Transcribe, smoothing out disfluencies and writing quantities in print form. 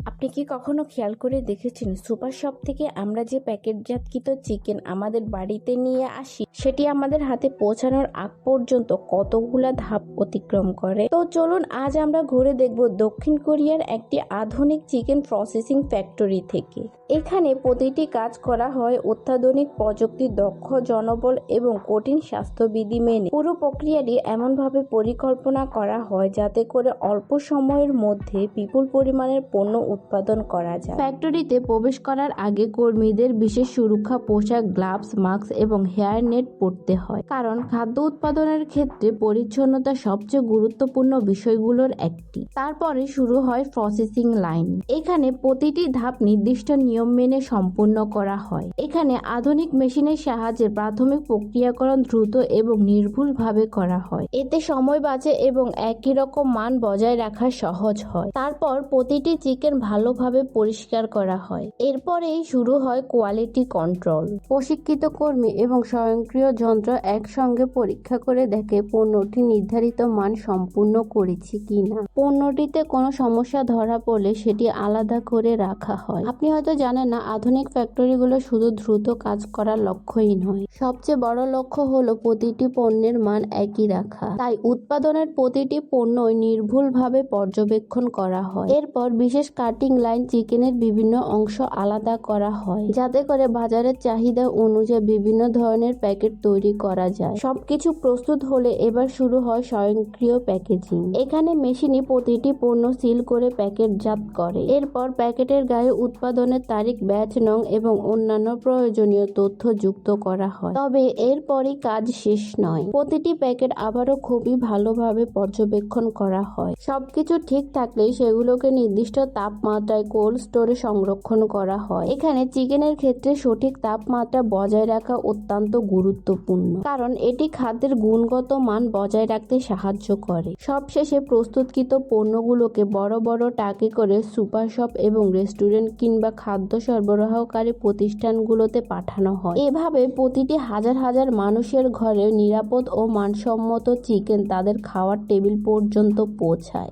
আপনি কি কখনো খেয়াল করে দেখেছেন সুপার শপ থেকে আমরা যে প্যাকেটজাতকৃত চিকেন আমাদের বাড়িতে নিয়ে আসি সেটি আমাদের হাতে পৌঁছানোর আগ পর্যন্ত কতগুলা ধাপ অতিক্রম করে? তো চলুন আজ আমরা ঘুরে দেখব দক্ষিণ কোরিয়ার একটি আধুনিক চিকেন প্রসেসিং ফ্যাক্টরি থেকে। এখানে প্রতিটি কাজ করা হয় অত্যাধুনিক প্রযুক্তি, দক্ষ জনবল এবং কঠিন স্বাস্থ্যবিধি মেনে। পুরো প্রক্রিয়াটি এমনভাবে পরিকল্পনা করা হয় যাতে করে অল্প সময়ের মধ্যে বিপুল পরিমাণের পণ্য উৎপাদন করা যায়। ফ্যাক্টরিতে প্রবেশ করার আগে কর্মীদের বিশেষ সুরক্ষা পোশাক, গ্লাভস, মাস্ক এবং হেয়ার নেট পরতে হয়, কারণ খাদ্য উৎপাদনের ক্ষেত্রে পরিচ্ছন্নতা সবচেয়ে গুরুত্বপূর্ণ বিষয়গুলোর একটি। তারপরে শুরু হয় প্রসেসিং লাইন। এখানে প্রতিটি ধাপ নির্দিষ্ট নিয়ম মেনে সম্পূর্ণ করা হয়। এখানে আধুনিক মেশিনের সাহায্যে প্রাথমিক প্রক্রিয়াকরণ দ্রুত এবং নির্ভুলভাবে করা হয়। এতে সময় বাঁচে এবং একই রকম মান বজায় রাখা সহজ হয়। তারপর প্রতিটি চিকেন ভালোভাবে পরিষ্কার করা হয়। এরপরেই শুরু হয় কোয়ালিটি কন্ট্রোল। প্রশিক্ষিত কর্মী এবং স্বয়ংক্রিয় যন্ত্র একসঙ্গে পরীক্ষা করে দেখে পণ্যটি নির্ধারিত মান সম্পূর্ণ করেছে কিনা। পণ্যটিতে কোনো সমস্যা ধরা পড়লে সেটি আলাদা করে রাখা হয়। আপনি হয়তো জানেন না, আধুনিক ফ্যাক্টরিগুলো শুধু দ্রুত কাজ করার লক্ষ্যই নয়, সবচেয়ে বড় লক্ষ্য হলো প্রতিটি পণ্যের মান একই রাখা। তাই উৎপাদনের প্রতিটি পণ্যই নির্ভুলভাবে পর্যবেক্ষণ করা হয়। এরপর বিশেষ কাটিং লাইন চিকেনের বিভিন্ন অংশ আলাদা করা হয়, যাতে করে বাজারের চাহিদা অনুযায়ী বিভিন্ন ধরনের প্যাকেট তৈরি করা যায়। সবকিছু প্রস্তুত হলে এবার শুরু হয় স্বয়ংক্রিয় প্যাকেজিং। এখানে মেশিনই প্রতিটি পণ্য সিল করে প্যাকেটজাত করে। এরপর প্যাকেটের গায়ে উৎপাদনের তারিখ, ব্যাচ নং এবং অন্যান্য প্রয়োজনীয় তথ্য যুক্ত করা হয়। তবে এরপরই কাজ শেষ নয়। প্রতিটি প্যাকেট আবারও খুবই ভালোভাবে পর্যবেক্ষণ করা হয়। সবকিছু ঠিক থাকলেই সেগুলোকে নির্দিষ্ট তাপমাত্রায় কোল্ড স্টোরে সংরক্ষণ করা হয়। এখানে চিকেনের ক্ষেত্রে সঠিক তাপমাত্রা বজায় রাখা অত্যন্ত গুরুত্বপূর্ণ, কারণ এটি খাদ্যের গুণগত মান বজায় রাখতে সাহায্য করে। সবশেষে প্রস্তুতকৃত পণ্যগুলোকে বড় বড় টাকে করে সুপার শপ এবং রেস্টুরেন্ট কিংবা খাদ্য সরবরাহকারী প্রতিষ্ঠানগুলোতে পাঠানো হয়। এভাবে প্রতিটি হাজার হাজার মানুষের ঘরে নিরাপদ ও মানসম্মত চিকেন তাদের খাওয়ার টেবিল পর্যন্ত পৌঁছায়।